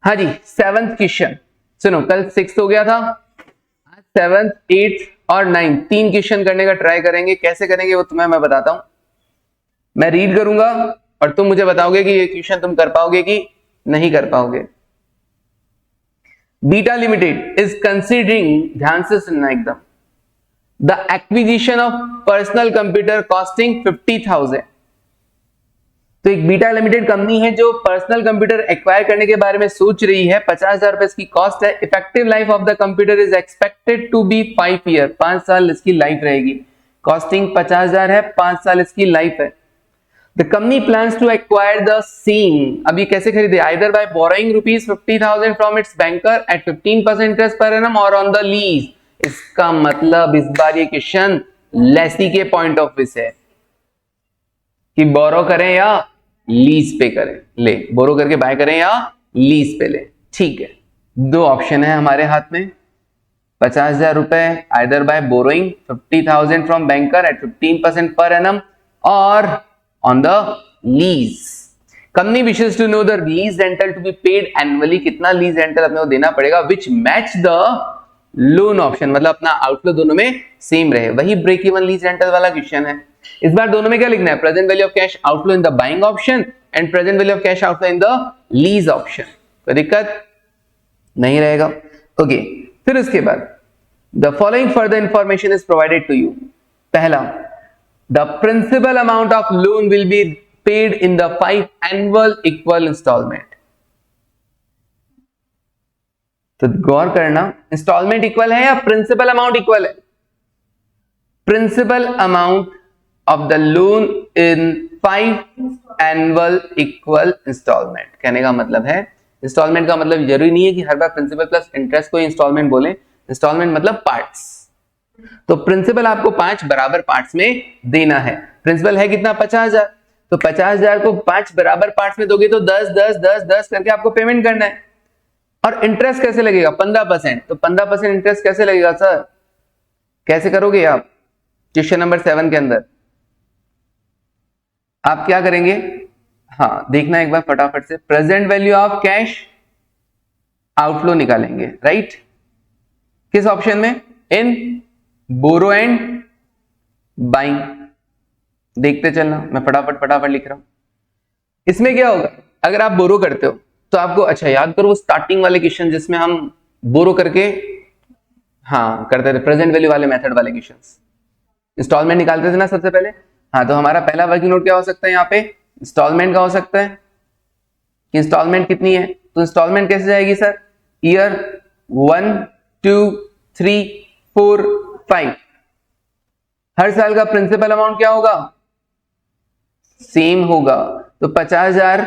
हाँ जी, 7th question सुनो, कल 6 हो गया था, आज 7th 8th और 9th 3 क्वेश्चन करने का ट्राई करेंगे। कैसे करेंगे वो तुम्हें मैं बताता हूं। मैं रीड करूंगा और तुम मुझे बताओगे कि ये क्वेश्चन तुम कर पाओगे कि नहीं कर पाओगे। बीटा लिमिटेड इज कंसीडरिंग, ध्यान से सुनना एकदम, the acquisition of personal computer costing 50,000। तो एक बीटा लिमिटेड कंपनी है जो पर्सनल कंप्यूटर एक्वायर करने के बारे में सोच रही है। 50,000 रुपए इसकी कॉस्ट है। Effective life of the computer is expected to be 5 year, 5 साल इसकी लाइफ रहेगी। कॉस्टिंग 50,000 है, 5 साल इसकी लाइफ है। The company plans to acquire the same, अब ये कैसे खरीदे, either bye borrowing rupees 50,000 from its banker at 15% interest per annum और ऑन द लीज। इसका मतलब इस बार ये क्वेश्चन लेसी के पॉइंट ऑफ व्यू से है कि बोरो करें या लीज पे करें। ले, बोरो करके बाय करें या लीज पे ले। ठीक है, दो ऑप्शन है हमारे हाथ में। 50,000 रुपए either bye borrowing 50,000 from banker at 15% per annum और on the lease. Company wishes to know the lease rental to be paid annually, कितना लीज रेंटल अपने को देना पड़ेगा, which match the loan option, मतलब अपना आउटफ्लो दोनों में सेम रहे। वही ब्रेक इवन लीज रेंटल वाला क्वेश्चन है। इस बार दोनों में क्या लिखना है, present value of cash outflow in the buying option and present value of cash outflow in the lease option. कोई दिक्कत नहीं रहेगा। ओके, फिर उसके बाद the following further information is provided to you. पहला, the principal amount of loan will be paid in the 5 annual equal installment. तो गौर करना, इंस्टॉलमेंट इक्वल है या प्रिंसिपल अमाउंट इक्वल है? Principal amount of the loan in 5 annual equal installment. कहने का मतलब है, इंस्टॉलमेंट का मतलब जरूरी नहीं है कि हर बार प्रिंसिपल प्लस इंटरेस्ट को इंस्टॉलमेंट बोले। इंस्टॉलमेंट मतलब पार्ट्स। तो प्रिंसिपल आपको 5 बराबर पार्ट्स में देना है। प्रिंसिपल है कितना, 50,000। तो 50,000 को 5 बराबर पार्ट्स में दोगे तो 10 10 10 10 करके आपको पेमेंट करना है। और इंटरेस्ट कैसे लगेगा, 15%। तो 15% इंटरेस्ट कैसे लगेगा सर, कैसे करोगे आप? क्वेश्चन नंबर 7 के अंदर आप क्या करेंगे, हाँ देखना एक बार फटाफट से। Present value of cash outflow निकालेंगे, राइट? किस ऑप्शन में, इन बोरो एंड बाइंग। देखते चलना, मैं फटाफट लिख रहा हूं। इसमें क्या होगा, अगर आप बोरो करते हो तो आपको, अच्छा याद करो वो स्टार्टिंग वाले क्वेश्चन जिसमें हम बोरो करके हाँ करते थे, प्रेजेंट वैल्यू वाले मेथड वाले क्वेश्चन, इंस्टॉलमेंट निकालते थे ना सबसे पहले। हाँ, तो हमारा पहला वर्किंग नोट क्या हो सकता है यहाँ पे, इंस्टॉलमेंट का हो सकता है कि इंस्टॉलमेंट कितनी है। तो इंस्टॉलमेंट कैसे जाएगी सर, ईयर 1 2 3 4 5। हर साल का प्रिंसिपल अमाउंट क्या होगा, सेम होगा। तो 50,000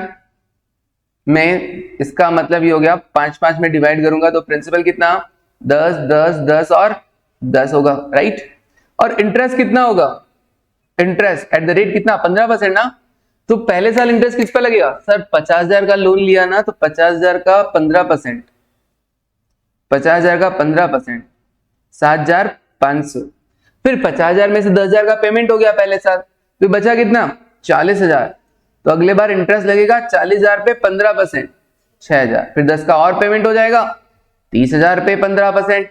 में इसका मतलब ये हो गया, 5 में डिवाइड करूंगा तो प्रिंसिपल कितना, 10 10 10 और 10 होगा, राइट? और इंटरेस्ट कितना होगा, इंटरेस्ट एट द रेट कितना, 15% ना। तो पहले साल इंटरेस्ट किस पे लगेगा सर, 50,000 का लोन लिया ना, तो 50,000 का 15%, 50,000 का 15%, 7,500। फिर 50,000 में से 10,000 का पेमेंट हो गया पहले साल, तो बचा कितना, 40,000। तो अगले बार इंटरेस्ट लगेगा 40,000 पे 15%, 6,000। फिर 10 का और पेमेंट हो जाएगा 30,000 पे 15%,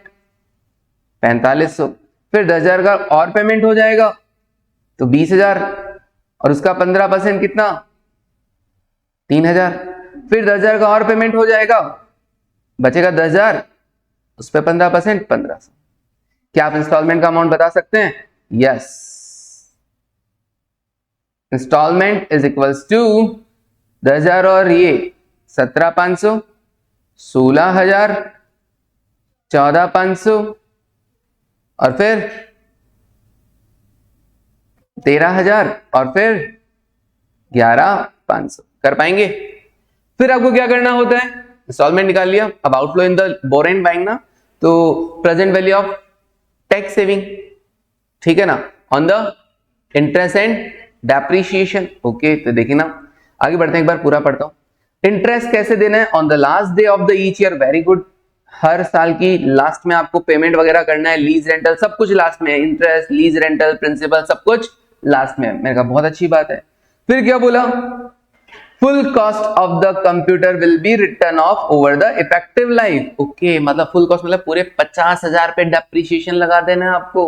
4500। फिर 10,000 का और पेमेंट हो जाएगा तो 20,000 और उसका 15% कितना, 3,000। फिर 10,000 का और पेमेंट हो जाएगा, बचेगा 10,000, उस पर 15%, 1,500। क्या आप इंस्टॉलमेंट का अमाउंट बता सकते हैं? Yes, installment is equals to 10,000 और ये 17,500, 16,000, 14,500 और फिर 13,000 और फिर 11,500। कर पाएंगे? फिर आपको क्या करना होता है, इंस्टॉलमेंट निकाल लिया, अब outflow in the borrow and buying ना, तो present value of tax saving, ठीक है ना, on the interest and depreciation. Okay, तो देखिए ना, आगे बढ़ते हैं, एक बार पूरा पढ़ता हूं। इंटरेस्ट कैसे देना है, on the last day of the each year. Very good, हर साल की लास्ट में आपको पेमेंट वगैरह करना है, लीज रेंटल सब कुछ लास्ट में है, इंटरेस्ट लीज रेंटल प्रिंसिपल सब कुछ लास्ट में है। मैंने कहा बहुत अच्छी बात है। फिर क्या बोला, full cost of the computer will be return of over the effective life. Okay, मतलब फुल कॉस्ट मतलब पूरे 50,000 पे डेप्रिसिएशन लगा देना है आपको।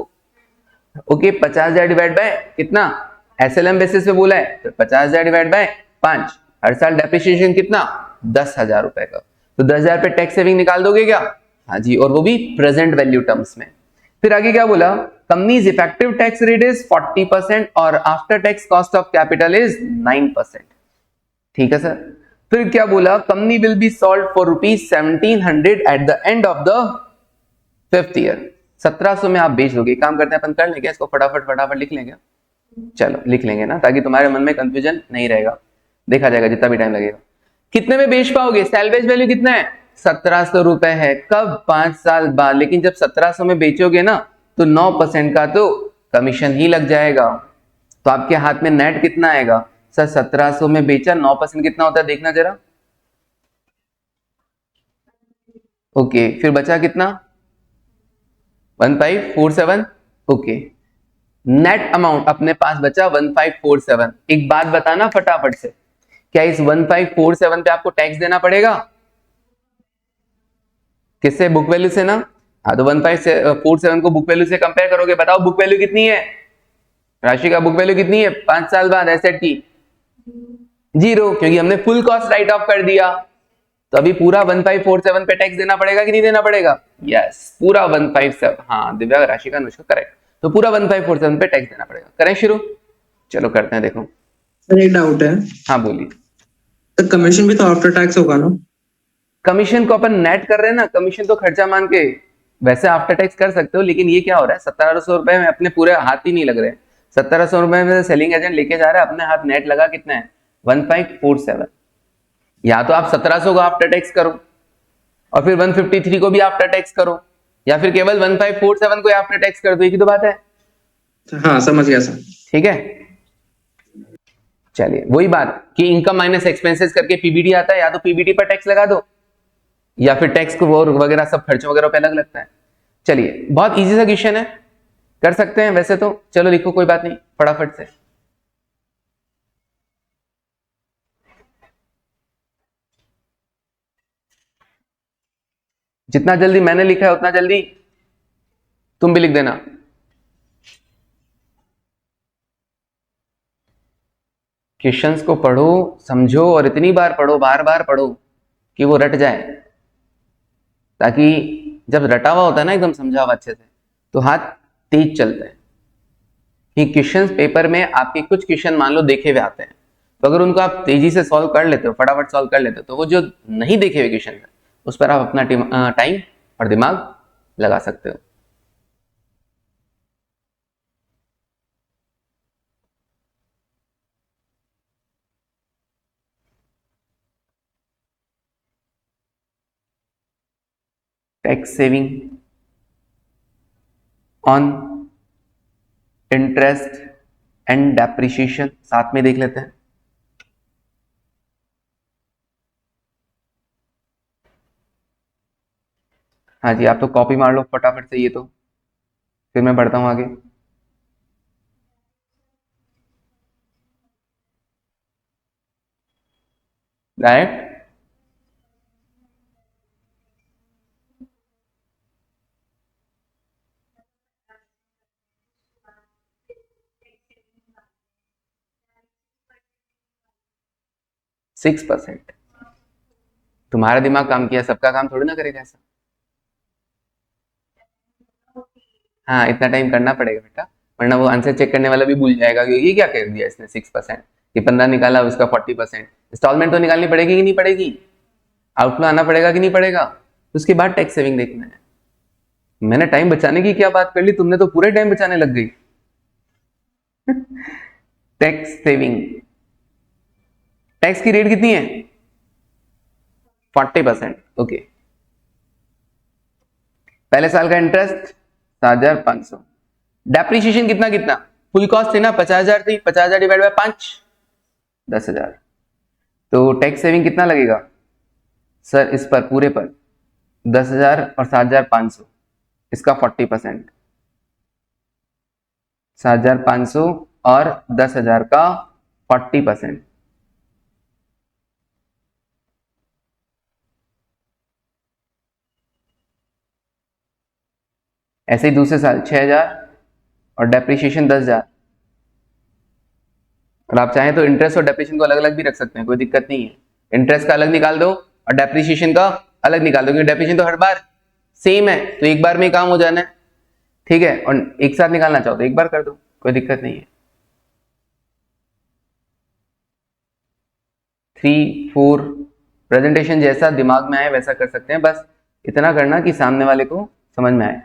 ओके, 50,000 डिवाइड बाय कितना, एसएलएम बेसिस पे बोला है तो 50,000 डिवाइड बाय 5, हर साल डेप्रिसिएशन कितना, 10,000 रुपए का। तो 10,000 पे टैक्स सेविंग निकाल दोगे क्या? हाँ जी, और वो भी प्रेजेंट वैल्यू टर्म्स में। फिर आगे क्या बोला, companies effective tax rate is 40% और after tax cost of capital is 9%। ठीक है सर। फिर क्या बोला, company will be sold for ₹1,700 at the end of the 5th year. 1700 में आप बेच दोगे। काम करते हैं अपन, कर लेंगे इसको फटाफट लिख लेंगे। चलो लिख लेंगे ना, ताकि तुम्हारे मन में कंफ्यूजन नहीं रहेगा। देखा जाएगा जितना भी टाइम लगेगा। कितने में बेच पाओगे? सैल्वेज वैल्यू कितना है? 1700 रुपए है। कब? 5 साल बाद। लेकिन जब 1700 में बेचोगे ना तो 9% का तो कमीशन ही लग जाएगा। तो आपके हाथ में नेट कितना आएगा? सर 1700 में बेचा, 9% कितना होता है देखना जरा। ओके, फिर बचा कितना? 1547। ओके, नेट अमाउंट अपने पास बचा 1547। एक बात बताना फटाफट से, क्या इस 1547 पे आपको टैक्स देना पड़ेगा? किससे? बुक वैल्यू से ना। हाँ, तो 1547 को बुक वैल्यू से कंपेयर करोगे। बताओ बुक वैल्यू कितनी है? राशि का बुक वैल्यू कितनी है 5 साल बाद एसेट की? 0, क्योंकि हमने फुल कॉस्ट राइट ऑफ कर दिया। तो अभी पूरा 1547 पे टैक्स देना पड़ेगा कि नहीं देना पड़ेगा? यस, पूरा 157। हाँ दिव्या, राशि का अनुष्का करेक्ट। तो पूरा 1547 पे टैक्स देना पड़ेगा। करें शुरू? चलो करते हैं। देखो सर एक डाउट है। हाँ बोलिए। तो कमीशन भी तो आफ्टर टैक्स होगा ना? कमीशन को अपन नेट कर रहे हैं ना, कमीशन तो खर्चा मान के वैसे आफ्टर टैक्स कर सकते हो, लेकिन ये क्या हो रहा है, 1700 रुपए में अपने पूरे हाथ ही नहीं लग रहे। 1700 रुपए में सेलिंग एजेंट लेके जा रहा है, अपने हाथ नेट लगा कितना है? 1547। या तो आप 1700 को आफ्टर टैक्स करो और फिर 153 को भी आफ्टर टैक्स करो, या फिर केवल 1547 को आफ्टर टैक्स कर दो। एक ही तो बात है। हाँ समझ गया सर। ठीक है, चलिए वही बात कि इनकम माइनस एक्सपेंसेस करके पीबीटी आता है। या तो पीबीटी पर टैक्स लगा दो, या फिर टैक्स को और वगैरह सब खर्चों वगैरह पे अलग लगता है। चलिए, बहुत इजी सा क्वेश्चन है, कर सकते हैं वैसे तो। चलो लिखो, कोई बात नहीं, फटाफट से। जितना जल्दी मैंने लिखा है उतना जल्दी तुम भी लिख देना। क्वेश्चंस को पढ़ो, समझो और इतनी बार पढ़ो, बार बार पढ़ो कि वो रट जाए। ताकि जब रटा हुआ होता है ना एकदम समझा हुआ अच्छे से, तो हाथ तेज चलते हैं। कि क्वेश्चंस पेपर में आपके कुछ क्वेश्चन मान लो देखे हुए आते हैं, तो अगर उनको आप तेजी से सॉल्व कर लेते हो, फटाफट सॉल्व कर लेते हो, तो वो जो नहीं देखे हुए क्वेश्चन है उस पर आप अपना टाइम और दिमाग लगा सकते हो। Tax saving on interest and depreciation साथ में देख लेते हैं। हाँ जी, आप तो कॉपी मार लो फटाफट से ये तो, फिर मैं बढ़ता हूं आगे। डायरेक्ट 6%। तुम्हारा दिमाग काम किया, सबका काम थोड़ी ना करेगा ऐसा। हाँ, इतना टाइम करना पड़ेगा बेटा, वरना वो आंसर चेक करने वाला भी भूल जाएगा कि ये क्या कर दिया इसने 6%। ये 15 निकाला, उसका 40%। इंस्टॉलमेंट तो निकालनी पड़ेगी कि नहीं पड़ेगी? आउटफ्लो आना पड़ेगा कि नहीं पड़ेगा? उसके बाद टैक्स सेविंग देखना है। मैंने टाइम बचाने की क्या बात कर ली, तुमने तो पूरे टाइम बचाने लग गई। टैक्स सेविंग, टैक्स की रेट कितनी है? 40%। ओके, पहले साल का इंटरेस्ट 7,500। डेप्रिसिएशन कितना कितना? फुल कॉस्ट थी ना 50,000 थी, 50,000 डिवाइड बाय 5, 10,000। तो टैक्स सेविंग कितना लगेगा सर इस पर, पूरे पर? 10,000 और 7,500, इसका 40%। 7,500 और 10,000 का 40%। ऐसे ही दूसरे साल 6,000 और डेप्रिसिएशन 10,000। और आप चाहें तो इंटरेस्ट और डेप्रिसिएशन को अलग अलग भी रख सकते हैं, कोई दिक्कत नहीं है। इंटरेस्ट का अलग निकाल दो और डेप्रिसिएशन का अलग निकाल दो, क्योंकि डेप्रिसिएशन तो हर बार सेम है, तो एक बार में काम हो जाना है, ठीक है। और एक साथ निकालना चाहो तो एक बार कर दो, कोई दिक्कत नहीं है। 3, 4 प्रेजेंटेशन जैसा दिमाग में आए वैसा कर सकते हैं, बस इतना करना कि सामने वाले को समझ में आए,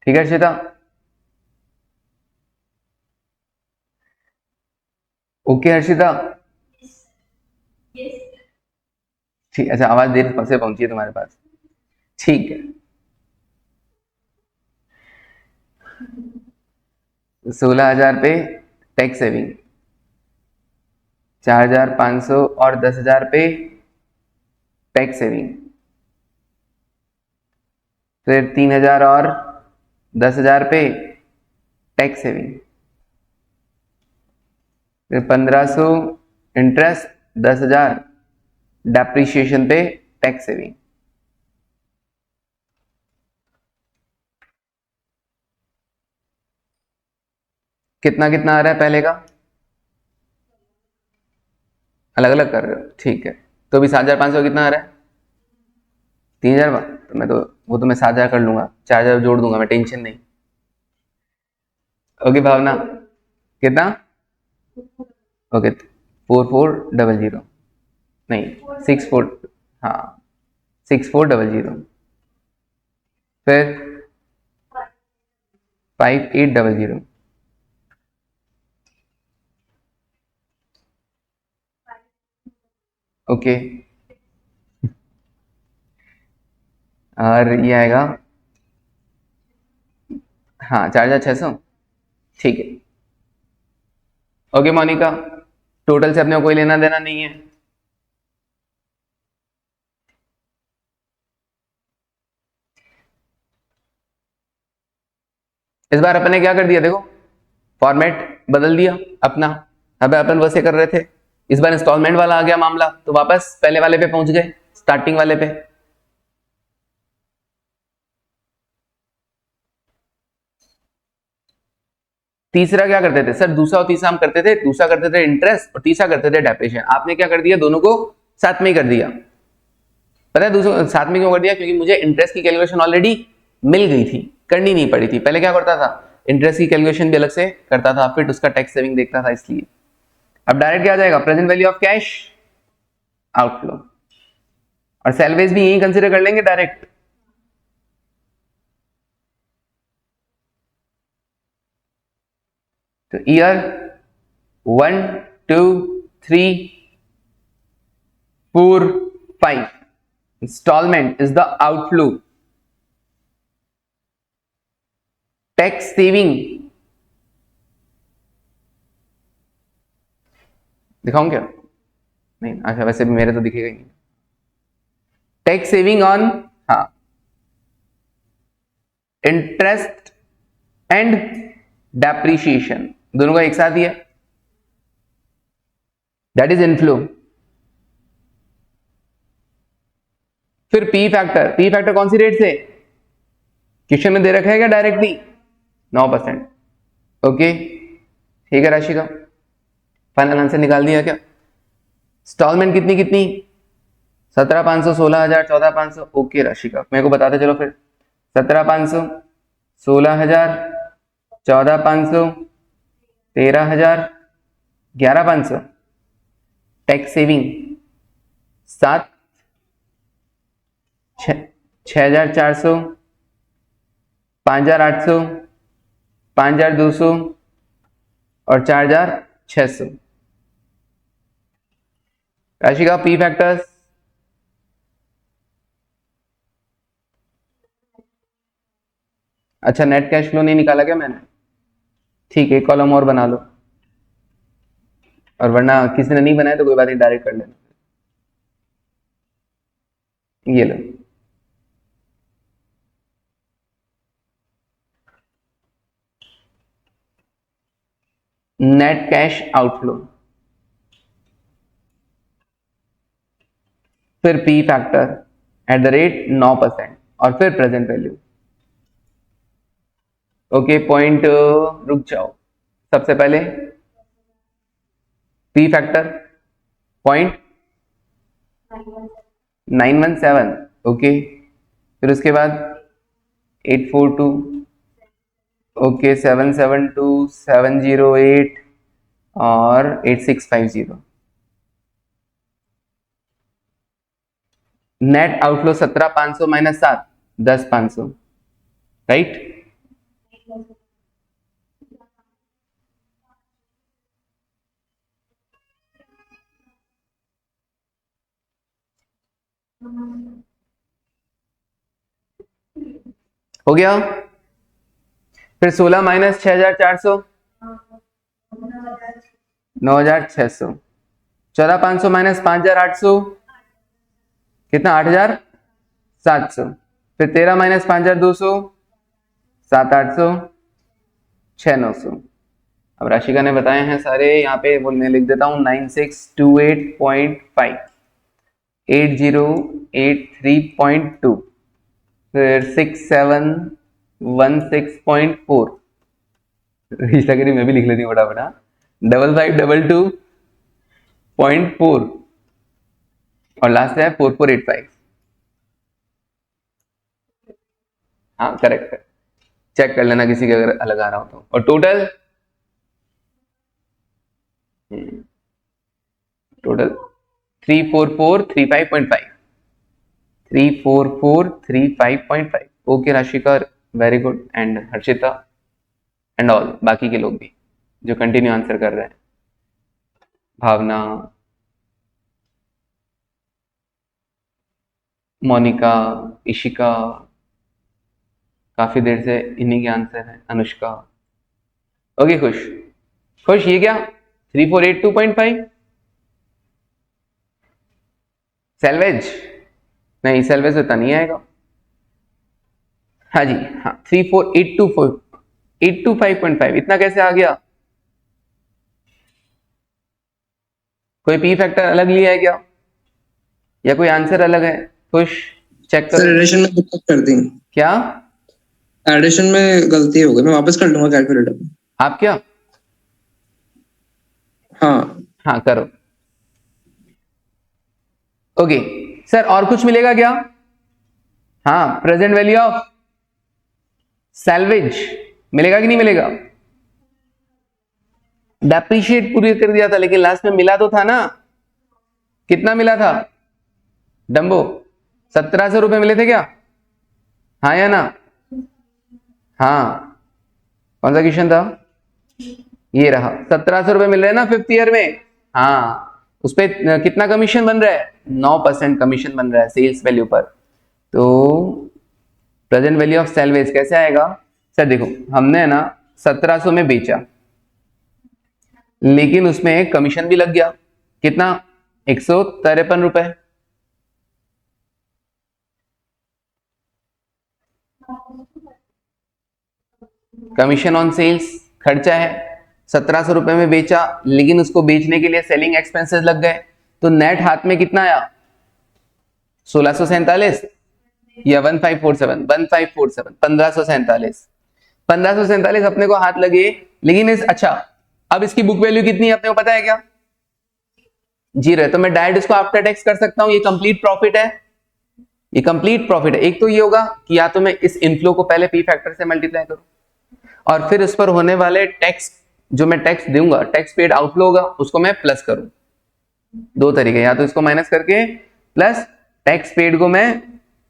ठीक है अर्षिता? ओके हर्षिता, ठीक। अच्छा, आवाज देर से पहुंची है तुम्हारे पास, ठीक है। 16,000 पे टैक्स सेविंग, 4,500 और 10,000 पे टैक्स सेविंग, फिर 3,000 और 10,000 पे टैक्स सेविंग, फिर 1,500 इंटरेस्ट, 10,000 डेप्रिसिएशन पे टैक्स सेविंग। कितना कितना आ रहा है पहले का? अलग अलग कर रहे हो, ठीक है। तो अभी 7,500 कितना आ रहा है? 3,000। तो मैं तो वो तो मैं 7,000 कर लूंगा, 4,000 जोड़ दूंगा मैं, टेंशन नहीं। ओके भावना, कितना? ओके 4,400 नहीं 64, हाँ 6400, फिर 5,800, ओके। और ये आएगा, हाँ 4,600, ठीक है। ओके मोनिका, टोटल से अपने को कोई लेना देना नहीं है। इस बार अपने क्या कर दिया, देखो फॉर्मेट बदल दिया अपना। अब अपन वैसे कर रहे थे, इस बार इंस्टॉलमेंट वाला आ गया मामला, तो वापस पहले वाले पे पहुंच गए, स्टार्टिंग वाले पे। तीसरा क्या करते थे सर? दूसरा और तीसरा हम करते थे, दूसरा करते थे इंटरेस्ट और तीसरा करते थे डेप्रिसिएशन। आपने क्या कर दिया, दोनों को साथ में ही कर दिया। पता है दूसरों साथ में क्यों कर दिया? क्योंकि मुझे इंटरेस्ट की कैलकुलेशन ऑलरेडी मिल गई थी, करनी नहीं पड़ी थी। पहले क्या करता था, इंटरेस्ट की कैलकुलेशन भी अलग से करता था, फिर उसका टैक्स सेविंग देखता था, इसलिए। अब डायरेक्ट क्या आ जाएगा, present value of cash outflow, और सैलवेज भी यही कंसीडर कर लेंगे डायरेक्ट। तो year 1, 2, 3, 4, 5 installment is the outflow. Tax saving दिखाऊं क्या? नहीं, अच्छा वैसे भी मेरे तो दिखेगा ही नहीं। टैक्स सेविंग ऑन, हाँ, इंटरेस्ट एंड डेप्रिसिएशन, दोनों का एक साथ ही है, दैट इज इनफ्लो। फिर पी फैक्टर, पी फैक्टर कौन सी रेट से क्वेश्चन में दे रखा है क्या डायरेक्टली? 9%। ओके, ठीक है राशि का फाइनल आंसर निकाल दिया क्या? इंस्टॉलमेंट कितनी कितनी? 17,500, 16,000, 14,500। ओके राशि का मेरे को बताते चलो फिर। 17,500, 16,000, 14,500, 13,000, 11,500। टैक्स सेविंग 7, 6,400, 5,800, 5,200 और 4,600। राशि का पी फैक्टर्स, अच्छा नेट कैश फ्लो नहीं निकाला क्या मैंने? ठीक है, एक कॉलम और बना लो, और वरना किसी ने नहीं बनाया तो कोई बात नहीं, डायरेक्ट कर लेना। ये लो, नेट कैश आउटफ्लो, फिर P factor at the rate 9% और फिर प्रेजेंट वैल्यू। ओके पॉइंट, रुक जाओ, सबसे पहले पी फैक्टर पॉइंट 917, ओके, फिर उसके बाद 842, ओके 772, 708 और 8650। Net outflow 17,500 minus 7, 10,500, right. हो गया। फिर 16 माइनस 6,400, 9,600, 14,500 माइनस 5,800, कितना 8,700, फिर 13 माइनस 5,200, 7,800, 6,900। अब राशिका ने बताए हैं सारे, यहाँ पे वो मैं लिख देता हूँ 9628.5, 8083.2, फिर 6716.4, रिश्ता करी मैं भी लिख लेती हूँ फटाफट, 5522.4 और लास्ट है 4485। हाँ करेक्ट है, चेक कर लेना किसी के अगर अलग आ रहा हो तो। और total total 34435.5, 34435.5। Okay Rashika, very good, and Harshita and all बाकी के लोग भी जो कंटिन्यू आंसर कर रहे हैं, भावना, मोनिका, इशिका, काफी देर से इन्हीं के आंसर है, अनुष्का। ओके खुश, खुश ये क्या 3482.5, सेल्वेज नहीं, सेल्वेज उतना नहीं आएगा। हाँ जी हाँ, 3482.5 इतना कैसे आ गया? कोई पी फैक्टर अलग लिया है क्या, या कोई आंसर अलग है? खुश चेक सर करो। एडिशन में दिक्कत कर दी, क्या एडिशन में गलती हो गई, मैं वापस कर लूंगा कैलकुलेटर में। आप क्या? हाँ हाँ करो। ओके सर, और कुछ मिलेगा क्या? हाँ, प्रेजेंट वैल्यू ऑफ सैल्वेज मिलेगा कि नहीं मिलेगा? डेप्रिशिएट पूरी कर दिया था, लेकिन लास्ट में मिला तो था ना, कितना मिला था डम्बो? 1,700 रुपए मिले थे क्या? हाँ या ना? हाँ, कौन सा क्वेश्चन था? ये रहा, 1,700 रुपए मिल रहे हैं ना फिफ्थ ईयर में। हाँ, उस पर कितना कमीशन बन रहा है? 9% कमीशन बन रहा है सेल्स वैल्यू पर। तो प्रेजेंट वैल्यू ऑफ सेल्वेज कैसे आएगा? सर देखो, हमने ना 1,700 में बेचा, लेकिन उसमें कमीशन भी लग गया, कितना? 153 रुपए। कमीशन ऑन सेल्स खर्चा है, 1,700 रुपए में बेचा, लेकिन उसको बेचने के लिए सेलिंग एक्सपेंसेस लग गए, तो नेट हाथ में कितना आया? 1,647 या 1547, 1547, 1547 अपने को हाथ लगे, लेकिन अच्छा अब इसकी बुक वैल्यू कितनी है अपने को पता है क्या? 0 है, तो मैं डायरेक्ट इसको आफ्टर टैक्स कर सकता हूं, ये कंप्लीट प्रॉफिट है, ये कंप्लीट प्रॉफिट है। एक तो ये होगा कि या तो मैं इस इनफ्लो को पहले पी फैक्टर से मल्टीप्लाई करूं, और फिर उस पर होने वाले टैक्स, जो मैं टैक्स दूंगा, टैक्स पेड आउटफ्लो होगा, उसको मैं प्लस करूं। दो तरीके, या तो इसको माइनस करके प्लस टैक्स पेड को मैं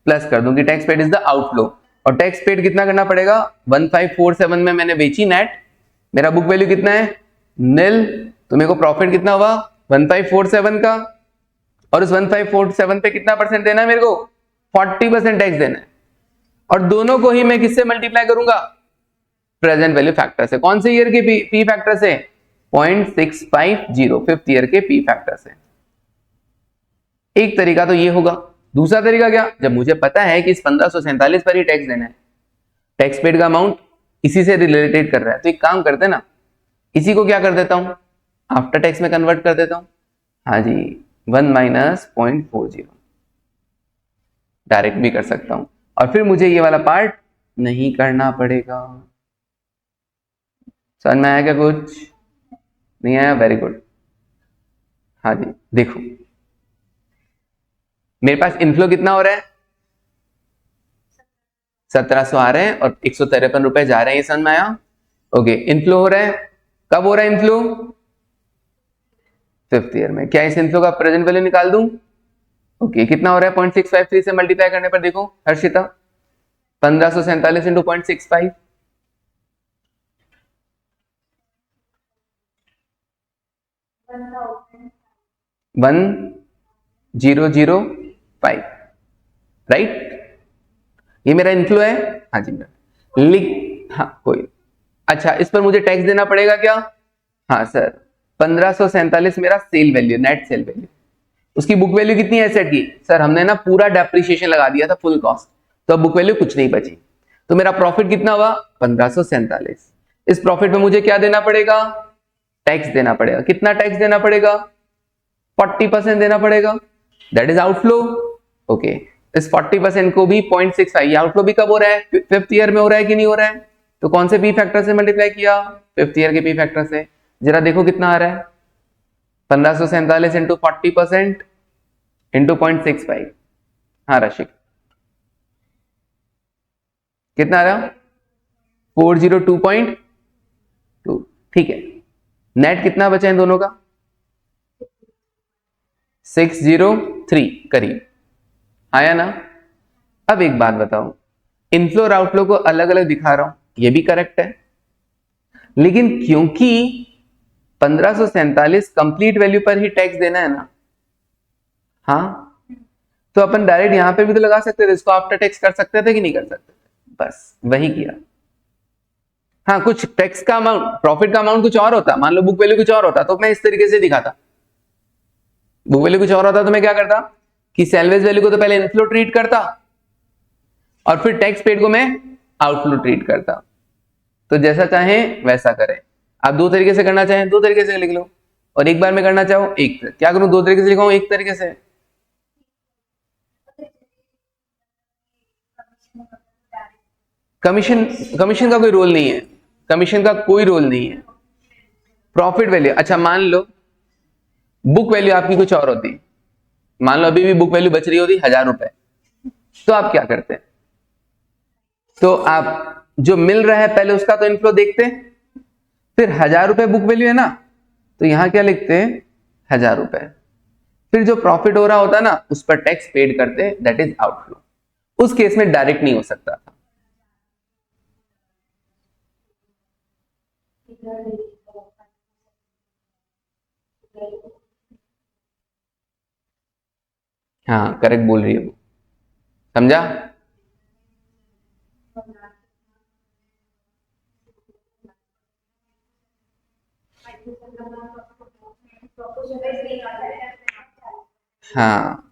प्लस कर दूं कि tax paid is the outflow, और टैक्स पेड कितना करना पड़ेगा? 1547 में मैंने बेची नेट, मेरा बुक वैल्यू कितना है? निल, तो मेरे को प्रॉफिट कितना हुआ? 1547 का, और उस 1547 पे कितना परसेंट देना है मेरे को? 40% टैक्स देना है, और दोनों को ही मैं किससे मल्टीप्लाई करूंगा? प्रेजेंट वैल्यू फैक्टर से। कौन से ईयर के पी फैक्टर से? 0.650, फिफ्थ ईयर के पी फैक्टर से। एक तरीका तो ये होगा। दूसरा तरीका क्या? जब मुझे पता है कि इस 1547 पर ही टैक्स देना है, टैक्स पेड का अमाउंट इसी से रिलेटेड कर रहा है, तो एक काम करते हैं ना, इसी को क्या कर देता हूं, आफ्टर टैक्स में कन्वर्ट कर देता हूं। हाँ जी, 1 माइनस 0.40 डायरेक्ट भी कर सकता हूं, और फिर मुझे ये वाला पार्ट नहीं करना पड़ेगा। समझ में आया क्या? कुछ नहीं आया? Very good. हाँ जी, देखो मेरे पास इनफ्लो कितना हो रहा है? 1700 आ रहे हैं और 153 रुपए जा रहे हैं, ये समझ में आया? ओके, इनफ्लो हो रहा है, कब हो रहा है इनफ्लो? 5th ईयर में। क्या इस इनफ्लो का प्रेजेंट वैल्यू निकाल दूं? ओके, कितना हो रहा है? 0.653 से मल्टीप्लाई करने पर देखो हर्षिता, 1547 इंटू 0.65, 1005, राइट? ये मेरा इनफ्लो है। हाँ जी लिख, हाँ कोई, अच्छा इस पर मुझे टैक्स देना पड़ेगा क्या? हाँ सर, 1547 मेरा sale value, net sale value. उसकी बुक वैल्यू कितनी है एसेट की? सर हमने ना पूरा डेप्रिसिएशन लगा दिया था, फुल कॉस्ट, तो अब बुक वैल्यू कुछ नहीं बची। तो मेरा प्रॉफिट कितना हुआ? 1547। इस प्रॉफिट में मुझे क्या देना पड़ेगा? टैक्स देना पड़ेगा। कितना टैक्स देना पड़ेगा? 40% देना पड़ेगा, दैट इज आउटफ्लो। ओके, इस 40% को भी 0.65, आउटफ्लो भी कब हो रहा है? 5th ईयर में हो रहा है कि नहीं हो रहा है? तो कौन से पी फैक्टर से मल्टीप्लाई किया? 5th ईयर के पी फैक्टर से। जरा देखो कितना आ रहा है, 1547 इंटू 40% इंटू 0.65। हाँ रशिक, कितना आ रहा? 402.2। ठीक है, नेट कितना बचा इन दोनों का? 603 करीब आया ना? अब एक बात बताओ, इनफ्लो और आउटफ्लो को अलग अलग दिखा रहा हूं, ये भी करेक्ट है, लेकिन क्योंकि 1547 कंप्लीट वैल्यू पर ही टैक्स देना है ना, हाँ, तो अपन डायरेक्ट यहां पे भी तो लगा सकते थे, इसको आफ्टर टैक्स कर सकते थे कि नहीं कर सकते थे? बस वही किया। हाँ, कुछ टैक्स का अमाउंट, प्रॉफिट का अमाउंट कुछ और होता, मान लो बुक वैल्यू कुछ और होता, तो मैं इस तरीके से दिखाता। बुक वैल्यू कुछ और होता तो मैं क्या करता कि सैलवेज वैल्यू को तो पहले इनफ्लो ट्रीट करता और फिर टैक्स पेड को मैं आउटफ्लो ट्रीट करता। तो जैसा चाहें वैसा करें। आप दो तरीके से करना चाहें दो तरीके से लिख लो, और एक बार में करना चाहो एक, क्या करूं, दो तरीके से लिखाऊं एक तरीके से? कमीशन, कमीशन का कोई रोल नहीं है, कमीशन का कोई रोल नहीं है। प्रॉफिट वैल्यू, अच्छा मान लो बुक वैल्यू आपकी कुछ और होती, मान लो अभी भी बुक वैल्यू बच रही होती 1000 रुपए, तो आप क्या करते हैं? तो आप जो मिल रहा है पहले उसका तो इनफ्लो देखते हैं, फिर 1000 रुपए बुक वैल्यू है ना, तो यहां क्या लिखते हैं? 1000 रुपए। फिर जो प्रॉफिट हो रहा होता ना उस पर टैक्स पेड करते, दैट इज आउटफ्लो। उस केस में डायरेक्ट नहीं हो सकता था। हाँ करेक्ट बोल रही है वो, समझा? हाँ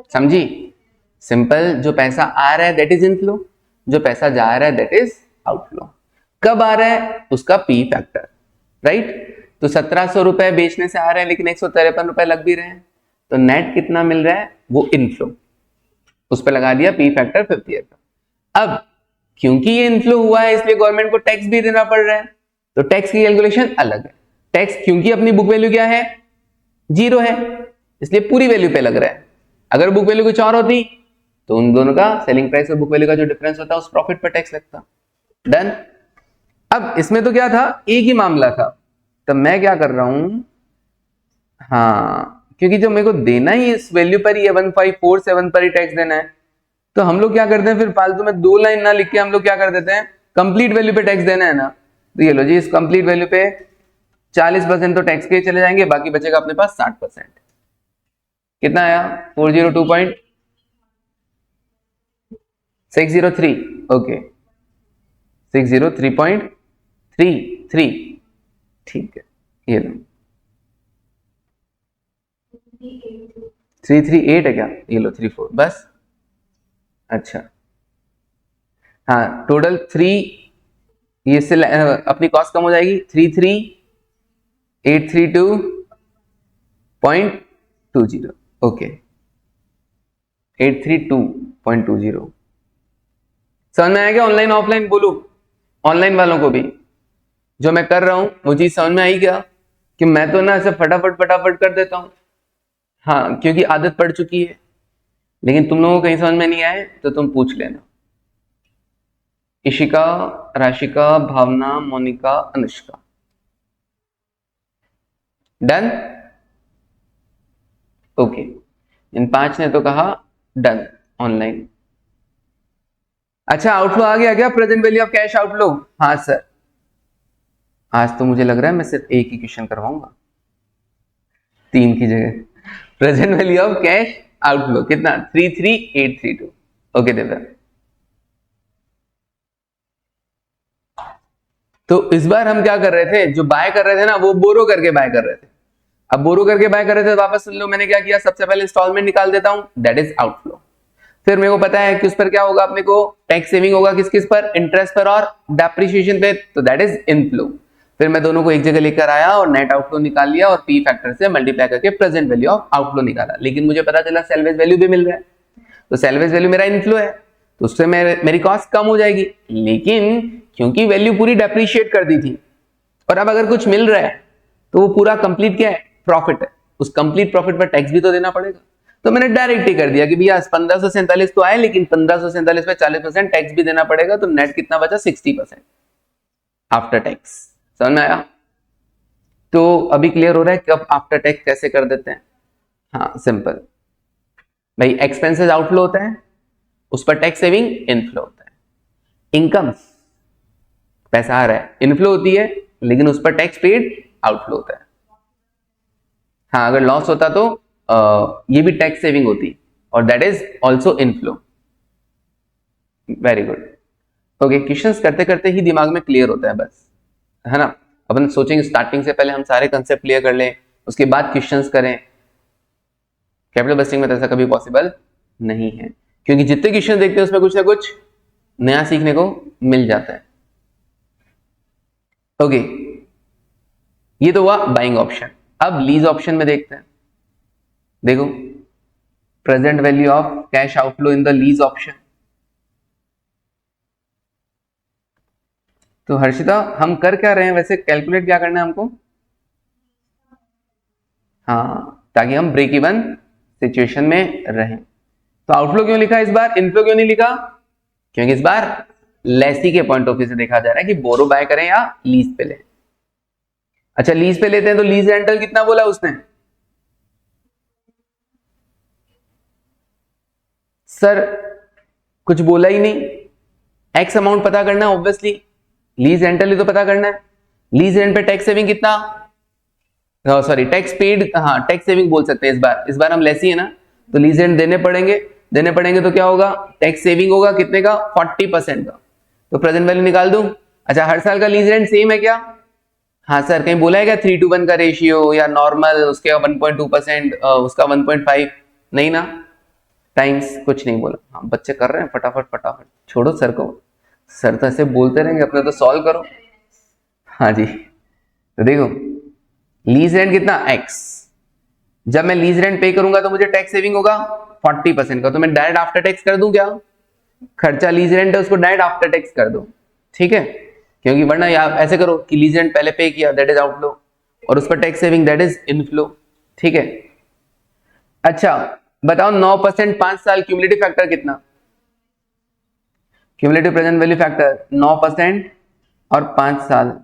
समझी? सिंपल, जो पैसा आ रहा है दैट इज इनफ्लो, जो पैसा जा रहा है दैट इज आउटफ्लो। कब आ रहा है? उसका पी फैक्टर, राइट? तो 1700 रुपए बेचने से आ रहे हैं, लेकिन 153 रुपए लग भी रहे हैं, तो नेट कितना मिल रहा है? वो इनफ्लो, उस पर लगा दिया पी फैक्टर 5th ईयर का। अब क्योंकि ये इनफ्लो हुआ है इसलिए गवर्नमेंट को टैक्स भी देना पड़ रहा है, तो टैक्स की कैलकुलेशन अलग है। टैक्स क्योंकि अपनी बुक वैल्यू क्या है? 0 है, इसलिए पूरी वैल्यू पे लग रहा है। अगर बुक वैल्यू कुछ और होती तो उन दोनों का, सेलिंग प्राइस और बुक वैल्यू का जो डिफरेंस होता है उस प्रॉफिट पर टैक्स लगता। डन। अब इसमें तो क्या था, एक ही मामला था, तो मैं क्या कर रहा हूं, हाँ क्योंकि जो मेरे को देना ही इस वैल्यू पर ही है, 1547 पर ही टैक्स देना है, तो हम लोग क्या करते हैं फिर फालतू में 2 लाइन ना लिख के हम लोग क्या कर देते हैं, कंप्लीट वैल्यू पे टैक्स देना है ना, तो ये लो जी, इस कंप्लीट वैल्यू पे 40% तो टैक्स के चले जाएंगे, बाकी बचेगा अपने पास 60%। कितना आया? 402.603। ओके, 603.33। ठीक है, ये लो 338 है क्या? ये लो 34 बस। अच्छा हाँ, टोटल 3, ये से अपनी कॉस्ट कम हो जाएगी, 33832.33। 832.20 ओके 832.20 समझ में आया क्या? ऑनलाइन ऑफलाइन बोलो, ऑनलाइन वालों को भी जो मैं कर रहा हूं वो चीज समझ में आई क्या? कि मैं तो ना ऐसे फटाफट फटाफट कर देता हूं, हाँ क्योंकि आदत पड़ चुकी है, लेकिन तुम लोगों को कहीं समझ में नहीं आए तो तुम पूछ लेना। इशिका, राशिका, भावना, मोनिका, अनुष्का, डन? ओके, इन 5 ने तो कहा डन ऑनलाइन। अच्छा, आउटफ्लो आ गया क्या? Present value of cash outflow? हाँ सर, आज तो मुझे लग रहा है मैं सिर्फ एक ही क्वेश्चन करवाऊंगा 3 की जगह। Present value of cash outflow कितना? 33832। ओके देवर, तो इस बार हम क्या कर रहे थे, जो बाय कर रहे थे ना वो बोरो करके बाय कर रहे थे। अब बोरो करके बाय कर रहे थे तो वापस सुन लो, मैंने क्या किया, सबसे पहले इंस्टॉलमेंट निकाल देता हूं, दैट इज आउटफ्लो। फिर मेरे को पता है कि उस पर क्या होगा, अपने को टैक्स सेविंग होगा किस किस पर, इंटरेस्ट पर और डेप्रिसिएशन पे, तो दैट इज इनफ्लो। फिर मैं दोनों को एक जगह लेकर आया और नेट आउटफ्लो निकाल लिया और पी फैक्टर से मल्टीप्लाई करके प्रेजेंट वैल्यू ऑफ आउटफ्लो निकाला। लेकिन मुझे पता चला सेल्वेज वैल्यू भी मिल रहा है, तो सेल्वेज वैल्यू मेरा इनफ्लो है, तो उससे मेरी कॉस्ट कम हो जाएगी। लेकिन क्योंकि वैल्यू पूरी डेप्रिशिएट कर दी थी और अब अगर कुछ मिल रहा है तो वो पूरा कंप्लीट क्या है, प्रॉफिट है, उस कंप्लीट प्रॉफिट पर टैक्स भी तो देना पड़ेगा। तो मैंने डायरेक्ट ही कर दिया कि भैया 1547 तो आए, लेकिन 1547 पे 40% टैक्स भी देना पड़ेगा, तो नेट कितना बचा, 60% आफ्टर टैक्स। समझ में आया? तो अभी क्लियर हो रहा है कि अब आफ्टर टैक्स कैसे कर देते हैं? हाँ सिंपल भाई, एक्सपेंसेस आउटफ्लो होता है, उस पर टैक्स सेविंग इनफ्लो होता है। इनकम पैसा आ रहा है, इनफ्लो होती है, लेकिन उस पर टैक्स पेड आउटफ्लो होता है। हाँ, अगर लॉस होता तो ये भी टैक्स सेविंग होती और that is also inflow. Very good. Okay, questions करते करते ही दिमाग में क्लियर होता है बस, है ना? अपन सोचेंगे स्टार्टिंग से पहले हम सारे कंसेप्ट क्लियर कर लें, उसके बाद क्वेश्चंस करें। कैपिटल बस्टिंग में तो ऐसा कभी पॉसिबल नहीं है, क्योंकि जितने क्वेश्चन देखते हैं उसमें कुछ ना कुछ नया सीखने को मिल जाता है। ओके, ये तो हुआ बाइंग ऑप्शन। अब लीज ऑप्शन में देखते हैं। देखो, present value of cash outflow in the lease option. तो हर्षिता, हम कर क्या रहे हैं वैसे, कैलकुलेट क्या करना है हमको? हाँ, ताकि हम ब्रेक इवन सिचुएशन में रहें। तो आउटफ्लो क्यों लिखा इस बार, इनफ्लो क्यों नहीं लिखा? क्योंकि इस बार लेसी के पॉइंट ऑफ व्यू से देखा जा रहा है कि बोरो बाय करें या लीज पे लें। अच्छा, लीज पे लेते हैं तो लीज रेंटल कितना बोला उसने? सर कुछ बोला ही नहीं। एक्स अमाउंट पता करना है ऑब्वियसली, लीज रेंटल ही तो पता करना है। लीज रेंट पे टैक्स सेविंग कितना, सॉरी टैक्स पेड, हाँ टैक्स सेविंग बोल सकते हैं। इस बार हम लेसी है ना, तो लीज रेंट देने पड़ेंगे तो क्या होगा, टैक्स सेविंग होगा कितने का, 40% का। तो प्रेजेंट वैल्यू निकाल दूं। अच्छा, हर साल का लीज रेंट सेम है क्या? हाँ सर, कहीं बोला है क्या 3:1 का रेशियो या नॉर्मल, उसके 1.2%, उसका 1.5? नहीं ना, टाइम्स कुछ नहीं बोला। हाँ, बच्चे कर रहे हैं फटाफट फटाफट, छोड़ो सर को, सर तो ऐसे बोलते रहेंगे, अपने तो सॉल्व करो। हाँ जी, तो देखो लीज रेंट कितना, एक्स। जब मैं लीज रेंट पे करूंगा तो मुझे टैक्स सेविंग होगा 40% का, तो मैं डायरेक्ट आफ्टर टैक्स कर दूं क्या? खर्चा लीज रेंट है उसको डायरेक्ट आफ्टर टैक्स कर दो, ठीक है? क्योंकि वरना ऐसे करो कि लीज रेंट पहले पे किया, दैट इज आउटफ्लो, और उस पर tax saving, that is inflow, ठीक है? अच्छा बताओ, 9% 5 साल क्यूमुलेटिव फैक्टर कितना? क्यूमुलेटिव प्रेजेंट वैल्यू फैक्टर 9% और 5 साल,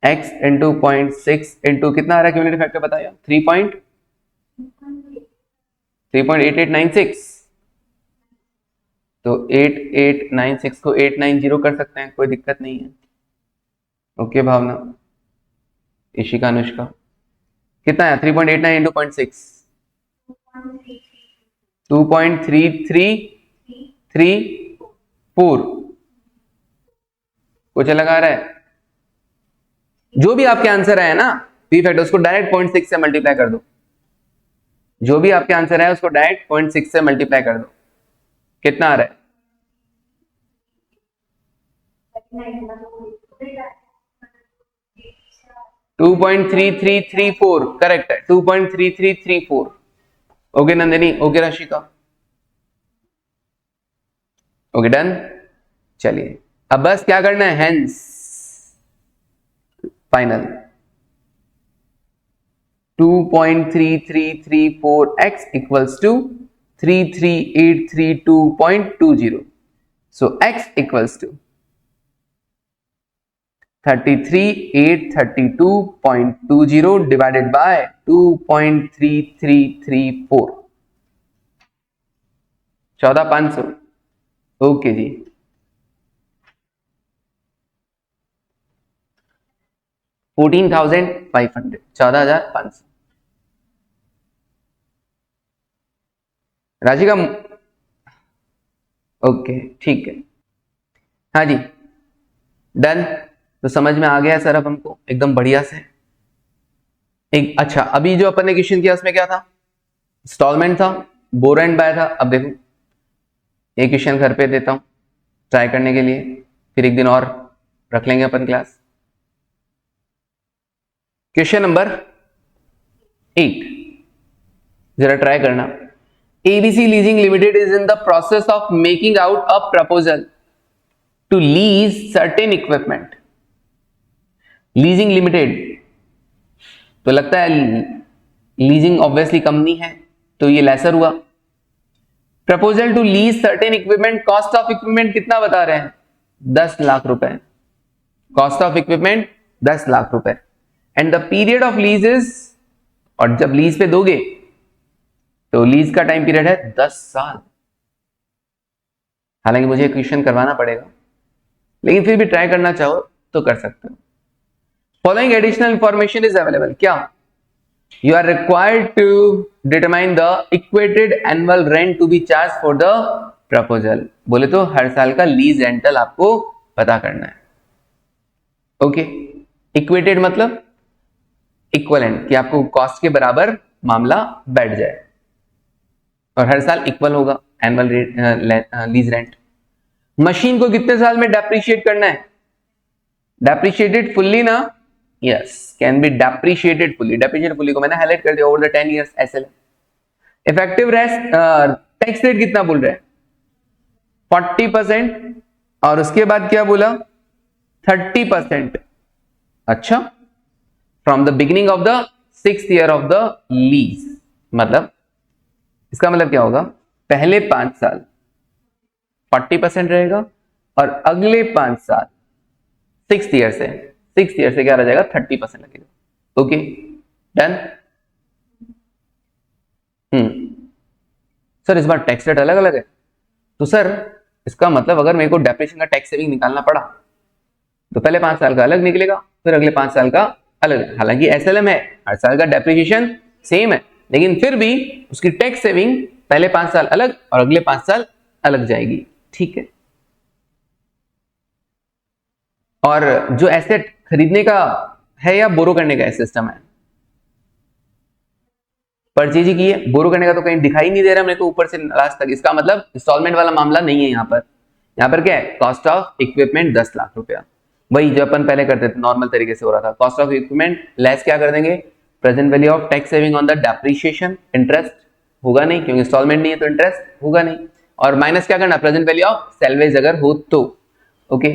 x इंटू 0.6 इंटू कितना आ रहा है क्यूमुलेटिव फैक्टर बताया? 3.8896। तो 8896 को 890 कर सकते हैं, कोई दिक्कत नहीं है। ओके भावना, इशिका, अनुष्का, कितना है 3.89 इंटू 0.6? 2.3334। कुछ अलग आ रहा है? जो भी आपके आंसर आया ना पी फैक्टर, उसको डायरेक्ट 0.6 से मल्टीप्लाई कर दो। जो भी आपके आंसर है उसको डायरेक्ट 0.6 से मल्टीप्लाई कर दो। कितना आ रहा है? 2.3334 करेक्ट है, 2.3334। Okay Nandini, okay Rashika, okay done. चलिए अब बस क्या करना है, hence final 2.3334x equals to 33832.20। So x equals to 33832.20 divided by 2.3334, 14,500। Okay जी, $14,500, 14,500। राशि का ओके ठीक है, हाँ जी डन। तो समझ में आ गया सर अब हमको एकदम बढ़िया से। एक अच्छा, अभी जो अपन ने क्वेश्चन किया उसमें क्या था, इंस्टॉलमेंट था, बोरो एंड बाय था। अब देखो एक क्वेश्चन घर पे देता हूं ट्राई करने के लिए, फिर एक दिन और रख लेंगे अपन क्लास। क्वेश्चन नंबर 8 जरा ट्राई करना। ABC Leasing Limited is in the process of making out a proposal to lease certain equipment. Leasing Limited तो लगता है लीजिंग ऑब्वियसली कंपनी है, तो ये लेसर हुआ। Proposal to lease certain equipment, cost of equipment कितना बता रहे हैं, 10 लाख रुपए। कॉस्ट ऑफ इक्विपमेंट 10 लाख रुपए and the period of lease is, और जब लीज पे दोगे तो लीज का टाइम पीरियड है 10 साल। हालांकि मुझे क्वेश्चन करवाना पड़ेगा, लेकिन फिर भी ट्राई करना चाहो तो कर सकते हो। Following additional information is available, क्या you are required to determine the equated annual rent to be charge for the proposal. बोले तो हर साल का लीज रेंटल आपको पता करना है। ओके, इक्वेटेड मतलब इक्वलेंट, कि आपको कॉस्ट के बराबर मामला बैठ जाए और हर साल इक्वल होगा एनुअल लीज रेंट। मशीन को कितने साल में डेप्रिशिएट करना है, डेप्रिशिएटेड फुल्ली ना, yes can be depreciated fully. Depreciated fully को मैंने हाईलाइट कर दिया, over the 10 years SLM. Effective tax rate कितना बोल रहे हैं, 40%, और उसके बाद क्या बोला 30%। अच्छा, from the beginning of the 6th year of the lease, मतलब इसका मतलब क्या होगा, पहले 5 साल 40% रहेगा और अगले 5 साल 6th ईयर से क्या रह जाएगा, 30% लगेगा। Okay done. सर इस बार टैक्स रेट अलग अलग है, तो सर इसका मतलब अगर मेरे को डेप्रिसिएशन का टैक्स सेविंग निकालना पड़ा तो पहले 5 साल का अलग निकलेगा, फिर अगले 5 साल का अलग। हालांकि एसएलएम है, हर साल का डेप्रिसिएशन सेम है, लेकिन फिर भी उसकी टैक्स सेविंग पहले 5 साल अलग और अगले 5 साल अलग जाएगी। ठीक है, और जो एसेट खरीदने का है या बोरो करने का सिस्टम है, परचेज ही की है, बोरो करने का तो कहीं दिखाई नहीं दे रहा मेरे को ऊपर से लास्ट तक। इसका मतलब इंस्टॉलमेंट वाला मामला नहीं है। यहाँ पर क्या है, कॉस्ट ऑफ इक्विपमेंट 10 लाख रुपया, वही जो अपन पहले करते थे नॉर्मल तरीके से हो रहा था। कॉस्ट ऑफ इक्विपमेंट लेस क्या कर देंगे, present value of tax saving on the depreciation, interest होगा नहीं क्योंकि इंस्टॉलमेंट नहीं है तो इंटरेस्ट होगा नहीं, और माइनस क्या करना, प्रेजेंट वैल्यू ऑफ सैलवेज अगर हो तो। ओके,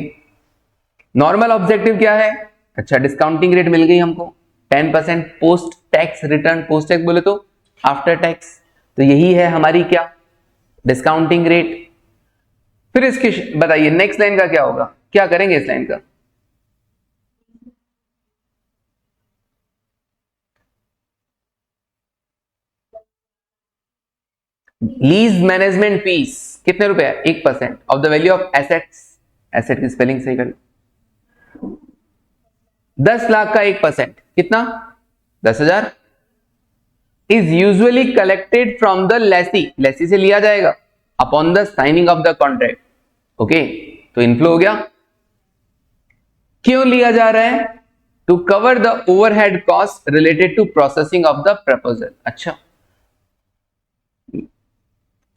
नॉर्मल ऑब्जेक्टिव क्या है, अच्छा डिस्काउंटिंग रेट मिल गई हमको 10% post tax return, post tax बोले तो आफ्टर टैक्स, तो यही है हमारी क्या, डिस्काउंटिंग रेट। फिर इसके बताइए नेक्स्ट लाइन का क्या होगा, क्या करेंगे इस लाइन का, लीज मैनेजमेंट फीस कितने रुपए है, 1% of the value of assets. Asset की स्पेलिंग सही कर, 10 लाख का 1% कितना, 10,000 is usually collected from the lessee, lessee से लिया जाएगा upon the signing of the contract. Okay, तो इनफ्लो हो गया। क्यों लिया जा रहा है, to cover the overhead cost related to processing of the proposal. अच्छा,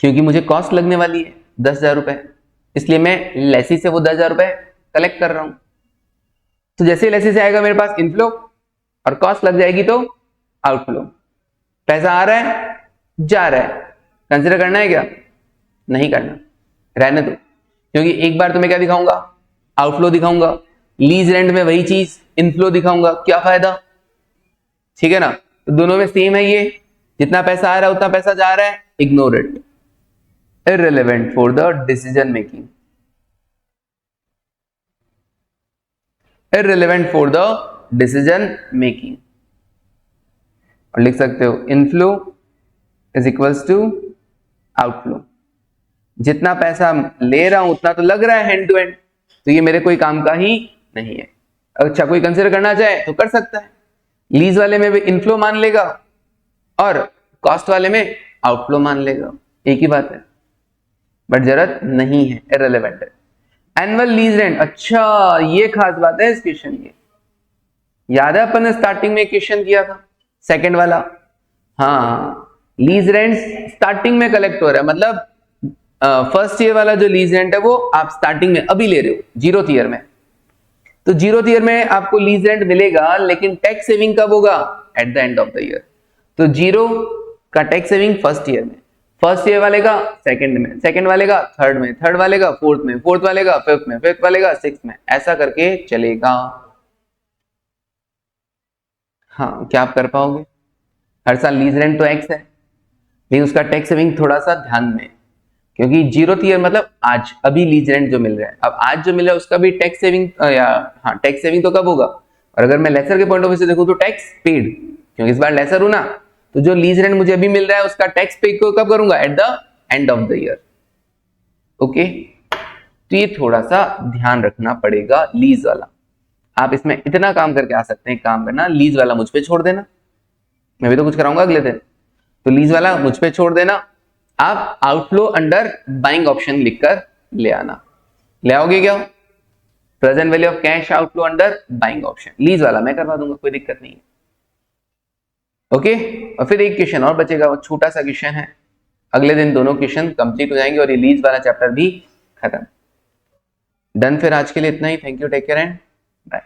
क्योंकि मुझे कॉस्ट लगने वाली है 10,000 रुपए, इसलिए मैं लेसी से वो 10,000 रुपए कलेक्ट कर रहा हूं। तो जैसे लेसी से आएगा मेरे पास इनफ्लो, और कॉस्ट लग जाएगी तो आउटफ्लो। पैसा आ रहा है, जा रहा है, कंसिडर करना है क्या? नहीं करना, रहने दो, क्योंकि एक बार तुम्हें क्या दिखाऊंगा? आउटफ्लो दिखाऊंगा, लीज रेंट में वही चीज इनफ्लो दिखाऊंगा, क्या फायदा? ठीक है ना, तो दोनों में सेम है, ये जितना पैसा आ रहा है उतना पैसा जा रहा है, ignore it, irrelevant for the decision making, irrelevant for the decision making। और लिख सकते हो inflow is equals to outflow, जितना पैसा ले रहा हूं उतना तो लग रहा है हैंड टू हैंड, तो ये मेरे कोई काम का ही नहीं है। अच्छा, कोई कंसिडर करना चाहे तो कर सकता है, लीज वाले में भी इनफ्लो मान लेगा और कॉस्ट वाले में आउटफ्लो मान लेगा, एक ही बात है, बट जरूरत नहीं है, इररिलेवेंट है। एनुअल लीज रेंट, अच्छा ये खास बात है इस क्वेश्चन की, याद है अपन ने स्टार्टिंग में क्वेश्चन किया था सेकंड वाला? हाँ, लीज रेंट स्टार्टिंग में कलेक्ट हो रहा है, मतलब फर्स्ट ईयर वाला जो लीज रेंट है वो आप स्टार्टिंग में अभी ले रहे हो, जीरोथ ईयर में, तो जीरोथ ईयर में आपको लीज रेंट मिलेगा, लेकिन टैक्स सेविंग कब होगा? At the end of the year. तो जीरो का टैक्स सेविंग फर्स्ट ईयर में, फर्स्ट ईयर वाले का सेकंड में, सेकंड वाले का थर्ड में, थर्ड वाले का फोर्थ में, फोर्थ वाले का फिफ्थ में, फिफ्थ वाले का सिक्स्थ में, ऐसा करके चलेगा। हाँ, क्या आप कर पाओगे? हर साल लीज रेंट तो एक्स है, लेकिन उसका टैक्स सेविंग थोड़ा सा ध्यान में, क्योंकि जीरोथ ईयर मतलब आज, अभी लीज रेंट जो मिल रहा है, अब आज जो मिल रहा है उसका भी टैक्स सेविंग, हाँ टैक्स सेविंग तो कब होगा? और अगर मैं लेसर के पॉइंट ऑफ व्यू से देखूं तो टैक्स पेड, क्योंकि इस बार लेसर हूं ना, तो जो लीज रेंट मुझे अभी मिल रहा है उसका टैक्स पे को कब करूंगा? At the end of the year. Okay, तो ये थोड़ा सा ध्यान रखना पड़ेगा लीज वाला। आप इसमें इतना काम करके आ सकते हैं, काम करना, लीज वाला मुझ पे छोड़ देना, मैं भी तो कुछ कराऊंगा अगले दिन, तो लीज वाला मुझ पे छोड़ देना, आप आउटफ्लो अंडर बाइंग ऑप्शन लिखकर ले आना। ले आओगे क्या? Present value of cash outflow under buying option, lease वाला मैं करवा दूंगा, कोई दिक्कत नहीं है। ओके, और फिर एक क्वेश्चन और बचेगा, वो छोटा सा क्वेश्चन है, अगले दिन दोनों क्वेश्चन कंप्लीट हो जाएंगे और ये लीज वाला चैप्टर भी खत्म। डन, फिर आज के लिए इतना ही। Thank you, take care and bye.